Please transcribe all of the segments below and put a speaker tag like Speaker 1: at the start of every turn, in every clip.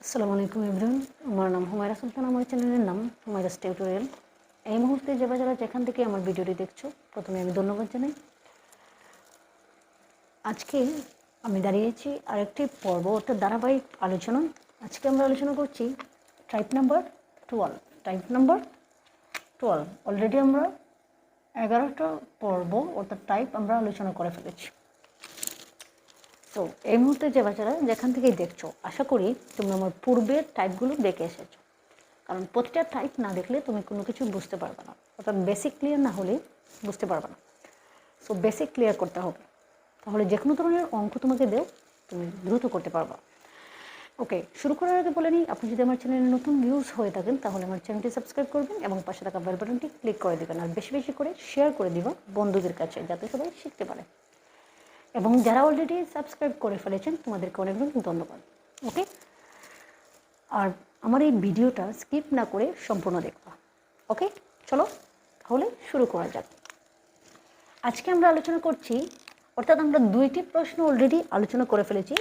Speaker 1: আসসালামুআলাইকুম everyone, আমার নাম হুমায়রা সুলতান। আমার চ্যানেলের নাম হুমায়রাস টিউটোরিয়াল। এই মুহূর্তে যারা যেখান থেকে আমার ভিডিওটি দেখছো, প্রথমে আমি ধন্যবাদ জানাই। আজকে আমি দাঁড়িয়েছি আরেকটি পর্ব অর্থাৎ ধারাবাহিক আলোচনা। আজকে আমরা আলোচনা করছি টাইপ নাম্বার 12। অলরেডি আমরা 11টা পর্ব অর্থাৎ টাইপ আমরা আলোচনা করে ফেলেছি। তো এই মুহূর্তে যারা যেখান থেকেই দেখছো, আশা করি তুমি আমার পূর্বের টাইপগুলো দেখে এসেছো, কারণ প্রতিটা টাইপ না দেখলে তুমি কোনো কিছু বুঝতে পারবে না, অর্থাৎ বেসিক ক্লিয়ার না হলে বুঝতে পারবে না। সো বেসিক ক্লিয়ার করতে হবে, তাহলে যে কোনো ধরনের অঙ্ক তোমাকে দেও তুমি দ্রুত করতে পারবা। ওকে, শুরু করার আগে বলে নিই, আপনি যদি আমার চ্যানেলে নতুন ভিউজ হয়ে থাকেন তাহলে আমার চ্যানেলটি সাবস্ক্রাইব করবেন এবং পাশে থাকা বেল বাটনটি ক্লিক করে দেবেন, আর বেশি বেশি করে শেয়ার করে দিবা বন্ধুদের কাছে, যাতে সবাই শিখতে পারে। এবং যারা অলরেডি সাবস্ক্রাইব করে ফেলেছেন তোমাদেরকে অনেক ধন্যবাদ। ওকে, আর আমার এই ভিডিওটা স্কিপ না করে সম্পূর্ণ দেখবা। ওকে, চলো তাহলে শুরু করা যাক। আজকে আমরা আলোচনা করছি, অর্থাৎ আমরা 2টি প্রশ্ন অলরেডি আলোচনা করে ফেলেছি,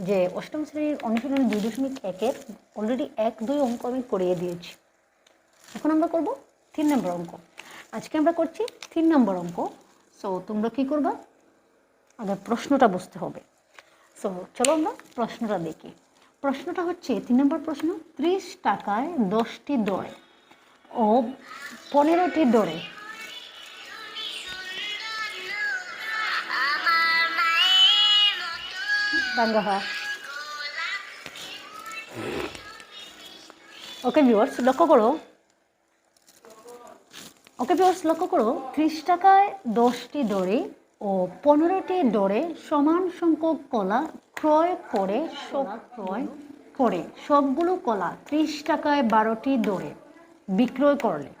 Speaker 1: যে অষ্টম শ্রেণীর অনুশীলনী 2.1-এর অলরেডি 1-2 অঙ্ক আমি করিয়ে দিয়েছি। এখন আমরা করব 3 নম্বর অঙ্ক। আজকে আমরা করছি 3 নম্বর অঙ্ক। সো তোমরা কী করবা, আগে প্রশ্নটা বুঝতে হবে। সো চলো আমরা প্রশ্নটা দেখি। প্রশ্নটা হচ্ছে 3 নম্বর প্রশ্ন, 30 টাকায় 10টি দড়ে ও 15টি দড়ে ওকে ভিউয়ার্স লক্ষ্য করো, 30 টাকায় 10টি দড়ি ও 15টি দড়ে সমান সংখ্যক কলা ক্রয় করে সবগুলো কলা 30 টাকায় 12টি দড়ে বিক্রয় করলে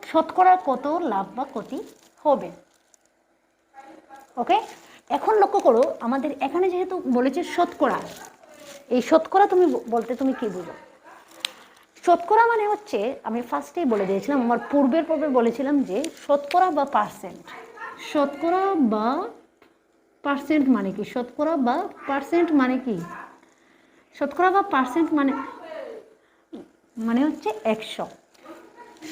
Speaker 1: শতকরা কত লাভ বা ক্ষতি হবে? ওকে, এখন লক্ষ্য করো, আমাদের এখানে যেহেতু বলেছে শতকরা, এই শতকরা তুমি বলতে তুমি কি বুঝো? শতকরা মানে হচ্ছে, আমি ফার্স্টেই বলে দিয়েছিলাম, আমার পূর্বে বলেছিলাম যে শতকরা বা পার্সেন্ট। শতকরা বা পার্সেন্ট মানে কি? শতকরা বা পার্সেন্ট মানে কি? শতকরা বা পার্সেন্ট মানে হচ্ছে 100।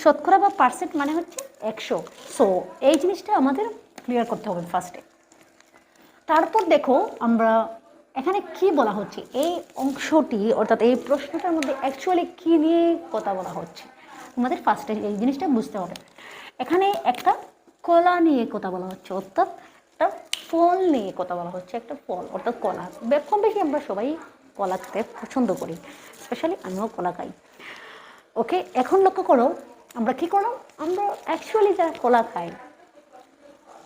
Speaker 1: শতকরা বা পার্সেন্ট মানে হচ্ছে 100। সো এই জিনিসটা আমাদের ক্লিয়ার করতে হবে ফার্স্টে। তারপর দেখো আমরা এখানে কি বলা হচ্ছে, এই অংশটি অর্থাৎ এই প্রশ্নটার মধ্যে অ্যাকচুয়ালি কী নিয়ে কথা বলা হচ্ছে আমাদের ফার্স্টে এই জিনিসটা বুঝতে হবে। এখানে একটা কলা নিয়ে কথা বলা হচ্ছে, অর্থাৎ একটা ফল নিয়ে কথা বলা হচ্ছে, একটা ফল অর্থাৎ কলা। কম বেশি আমরা সবাই কলা খেতে পছন্দ করি, স্পেশালি আমিও কলা খাই। ওকে, এখন লক্ষ্য করো, আমরা কী করলাম, আমরা অ্যাকচুয়ালি যারা কলা খাই,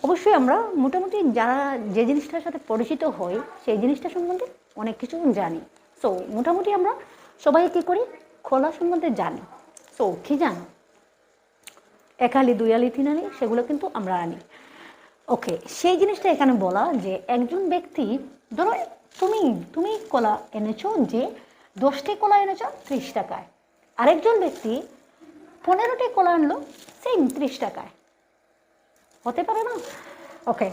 Speaker 1: অবশ্যই আমরা মোটামুটি যারা যে জিনিসটার সাথে পরিচিত হই সেই জিনিসটা সম্বন্ধে অনেক কিছু জানি। সো মোটামুটি আমরা সবাই কী করি, কলা সম্বন্ধে জানি। সো কী জানো, 1 আলি 2 আলি 3 আলি সেগুলো কিন্তু আমরা আনি। ওকে, সেই জিনিসটা এখানে বলা যে একজন ব্যক্তি, ধরো তুমি কলা এনেছো, যে 10টি কলা এনেছো 30 টাকায়, আরেকজন ব্যক্তি 15টি কলা আনলো সেম 30 টাকায়, হতে পারে না? ওকে,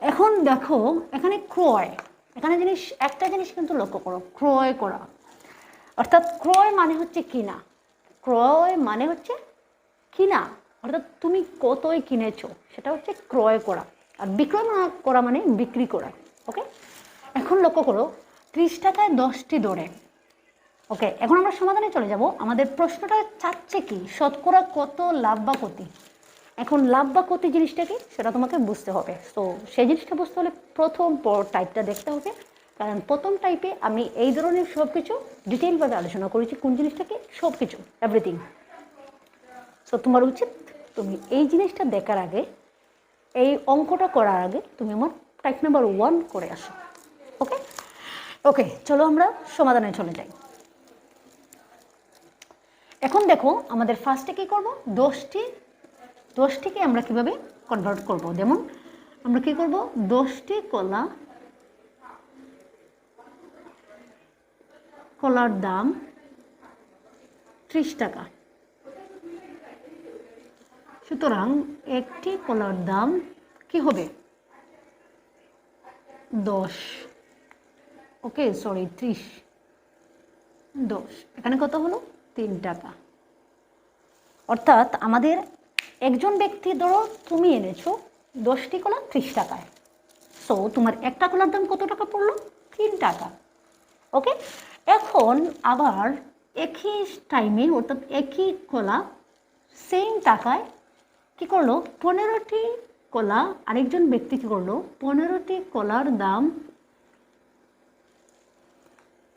Speaker 1: এখন দেখো এখানে ক্রয়, এখানে একটা জিনিস কিন্তু লক্ষ্য করো, ক্রয় করা অর্থাৎ ক্রয় মানে হচ্ছে কিনা। ক্রয় মানে হচ্ছে কিনা, অর্থাৎ তুমি কতই কিনেছো সেটা হচ্ছে ক্রয় করা, আর বিক্রয় করা মানে বিক্রি করা। ওকে, এখন লক্ষ্য করো 30 টাকায় 10টি দড়ে। ওকে, এখন আমরা সমাধানে চলে যাব। আমাদের প্রশ্নটা চাচ্ছে কি, শতকরা কত লাভ বা ক্ষতি। এখন লাভ বা ক্ষতি জিনিসটা কি সেটা তোমাকে বুঝতে হবে। তো সেই জিনিসটা বুঝতে হলে প্রথম টাইপটা দেখতে হবে, কারণ প্রথম টাইপে আমি এই ধরনের সব কিছু ডিটেইলভাবে আলোচনা করেছি, কোন জিনিসটা কি, সব কিছু, এভরিথিং। সো তোমার উচিত তুমি এই জিনিসটা দেখার আগে, এই অঙ্কটা করার আগে তুমি আমার টাইপ নাম্বার 1 করে আসো। ওকে ওকে, চলো আমরা সমাধানে চলে যাই। এখন দেখো আমাদের ফার্স্টে কী করবো, 10টিকে আমরা কিভাবে কনভার্ট করব। যেমন আমরা কি করব, 10টি কলার দাম 30 টাকা, সুতরাং একটি কলার দাম কি হবে 10, ওকে সরি 30, 10, এখানে কত হলো 3 টাকা। অর্থাৎ আমাদের একজন ব্যক্তি, ধরো তুমি এনেছো 10টি কলা 30 টাকায়, সো তোমার একটা কলার দাম কত টাকা পড়লো? 3 টাকা। ওকে, এখন আবার একই টাইমে অর্থাৎ একই কলা সেম টাকায় কি করলো, 15টি কলা আরেকজন ব্যক্তি কি করলো, 15টি কলার দাম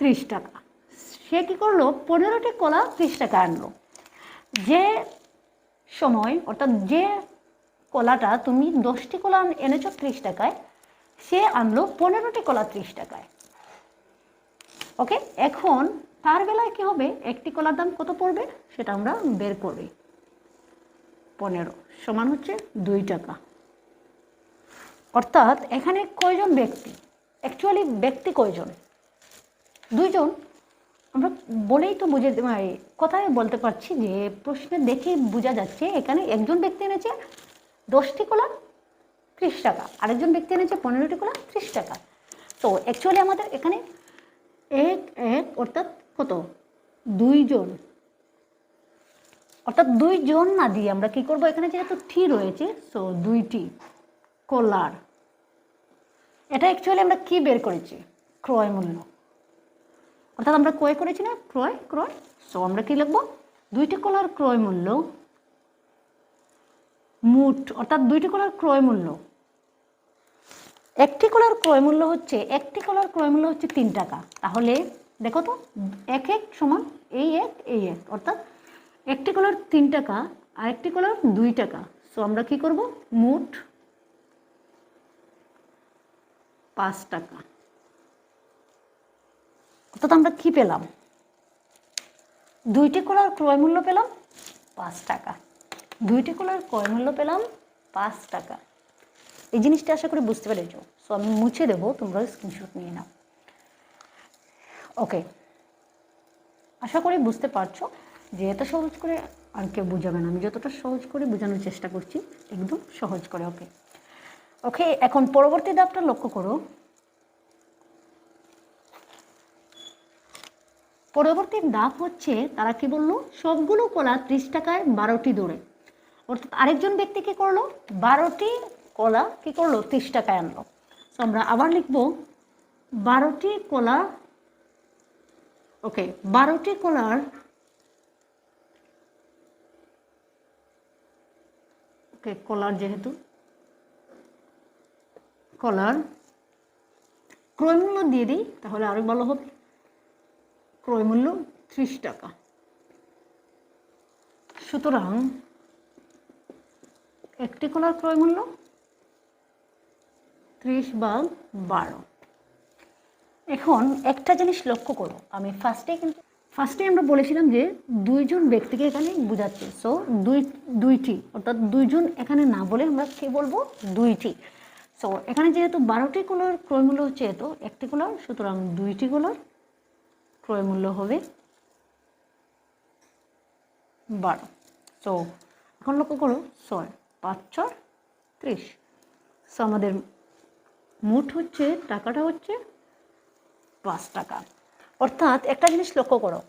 Speaker 1: 30 টাকা। সে কি করলো, 15টি কলা 30 টাকা আনলো। যে সময় অর্থাৎ যে কলাটা তুমি 10টি কলা এনেছো 30 টাকায়, সে আনলো 15টি কলা 30 টাকায়। ওকে, এখন তার বেলায় কি হবে, একটি কলার দাম কত পড়বে সেটা আমরা বের করি। 15 সমান হচ্ছে 2 টাকা। অর্থাৎ এখানে কয়জন ব্যক্তি, অ্যাকচুয়ালি ব্যক্তি কয়জন? 2 জন। আমরা বলেই তো বুঝে কথায় বলতে পারছি যে প্রশ্নে দেখে বোঝা যাচ্ছে এখানে একজন ব্যক্তি এনেছে 10টি কলা 30 টাকা, আরেকজন ব্যক্তি এনেছে 15টি কলা 30 টাকা। তো অ্যাকচুয়ালি আমাদের এখানে এক অর্থাৎ কত, 2 জন। অর্থাৎ 2 জন না দিয়ে আমরা কি করব, এখানে যেহেতু টি রয়েছে, সো 2টি কলার, এটা অ্যাকচুয়ালি আমরা কি বের করেছি, ক্রয় মূল্য। অর্থাৎ আমরা ক্রয় করেছি না, ক্রয়। সো আমরা কি লিখব, 2টি কলার ক্রয় মূল্য মোট, অর্থাৎ 2টি কলার ক্রয় মূল্য, একটি কলার ক্রয় মূল্য হচ্ছে 3 টাকা। তাহলে দেখো তো, 1 সমান এই এক, অর্থাৎ একটি কলার 3 টাকা আর একটি কলার 2 টাকা। সো আমরা কি করব, মোট 5 টাকা। অর্থাৎ আমরা কি পেলাম, 2টি কলার ক্রয় মূল্য পেলাম 5 টাকা, 2টি কলার ক্রয় মূল্য পেলাম 5 টাকা। এই জিনিসটা আশা করি বুঝতে পেরেছো। সো আমি মুছে দেবো, তোমরা স্ক্রিনশট নিয়ে নাও। ওকে, আশা করি বুঝতে পারছো যে এত সহজ করে আর কেউ বুঝাবে না, আমি যতটা সহজ করে বোঝানোর চেষ্টা করছি, একদম সহজ করে। ওকে, এখন পরবর্তী ধাপটা লক্ষ্য করো। পরবর্তী ধাপ হচ্ছে, তারা কি বললো, সবগুলো কলা 30 টাকায় 12টি দৌড়ে। অর্থাৎ আরেকজন ব্যক্তি কি করলো, 12টি কলা কি করলো 30 টাকায় আনলো। তো আমরা আবার লিখবো 12টি কলা। ওকে, 12টি কলার কলার যেহেতু কলার ক্রয় মূল্য দিয়ে দিই তাহলে আরো ভালো হবে। ক্রয় মূল্য 30 টাকা। সুতরাং একটি কলার ক্রয় মূল্য 30/12। এখন একটা জিনিস লক্ষ্য করো, আমি ফার্স্টে আমরা বলেছিলাম যে 2 জন ব্যক্তিকে এখানে বোঝাচ্ছে। সো দুইটি, অর্থাৎ 2 জন এখানে না বলে আমরা কি বলবো, 2টি। সো এখানে যেহেতু 12টি কলার ক্রয় মূল্য হচ্ছে এত, একটি কলার, সুতরাং 2টি কলার ক্রয় মূল্য হবে 12। সো এখন লক্ষ্য করো, 6 5 6 30। সো আমাদের মোট হচ্ছে টাকাটা হচ্ছে 5 টাকা। অর্থাৎ একটা জিনিস লক্ষ্য করো,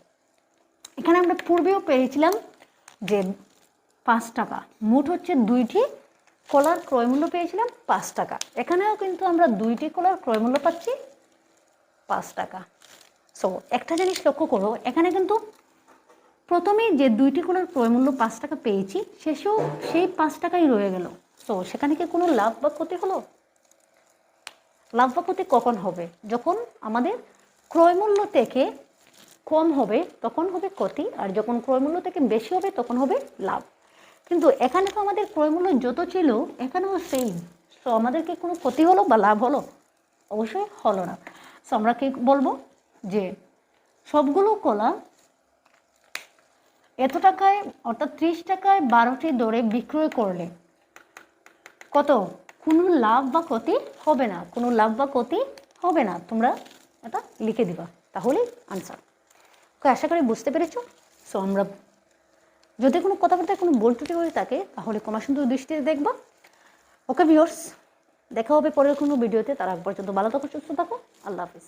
Speaker 1: এখানে আমরা পূর্বেও পেয়েছিলাম যে 5 টাকা, মোট হচ্ছে 2টি কলার ক্রয় মূল্য পেয়েছিলাম 5 টাকা। এখানেও কিন্তু আমরা 2টি কলার ক্রয় মূল্য পাচ্ছি 5 টাকা। সো একটা জিনিস লক্ষ্য করো, এখানে কিন্তু প্রথমেই যে 2টি কলার ক্রয় মূল্য 5 টাকা পেয়েছি, শেষেও সেই 5 টাকাই রয়ে গেল। সো সেখানে কি কোনো লাভ বা ক্ষতি হলো? লাভ বা ক্ষতি কখন হবে? যখন আমাদের ক্রয় মূল্য থেকে কম হবে তখন হবে ক্ষতি, আর যখন ক্রয় মূল্য থেকে বেশি হবে তখন হবে লাভ। কিন্তু এখানে তো আমাদের ক্রয় মূল্য যত ছিল এখানেও সেম। সো আমাদের কি কোনো ক্ষতি হলো বা লাভ হলো? অবশ্যই হলো না। সো আমরা কি বলবো যে সবগুলো কলা এত টাকায়, অর্থাৎ 30 টাকায় 12টি দরে বিক্রয় করলে কত, কোনো লাভ বা ক্ষতি হবে না, কোনো লাভ বা ক্ষতি হবে না। তোমরা এটা লিখে দিবা, তাহলেই আনসার। ওকে, আশা করি বুঝতে পেরেছো। সো আমরা যদি কোনো কথাবার্তায় কোনো ভুল ত্রুটি হয়ে থাকে তাহলে ক্ষমা সুন্দর দৃষ্টিতে দেখবা। ওকে ভিউয়ার্স, দেখা হবে পরের কোনো ভিডিওতে। তার আগ পর্যন্ত ভালো থাকো, সুস্থ থাকো। আল্লাহ হাফিজ।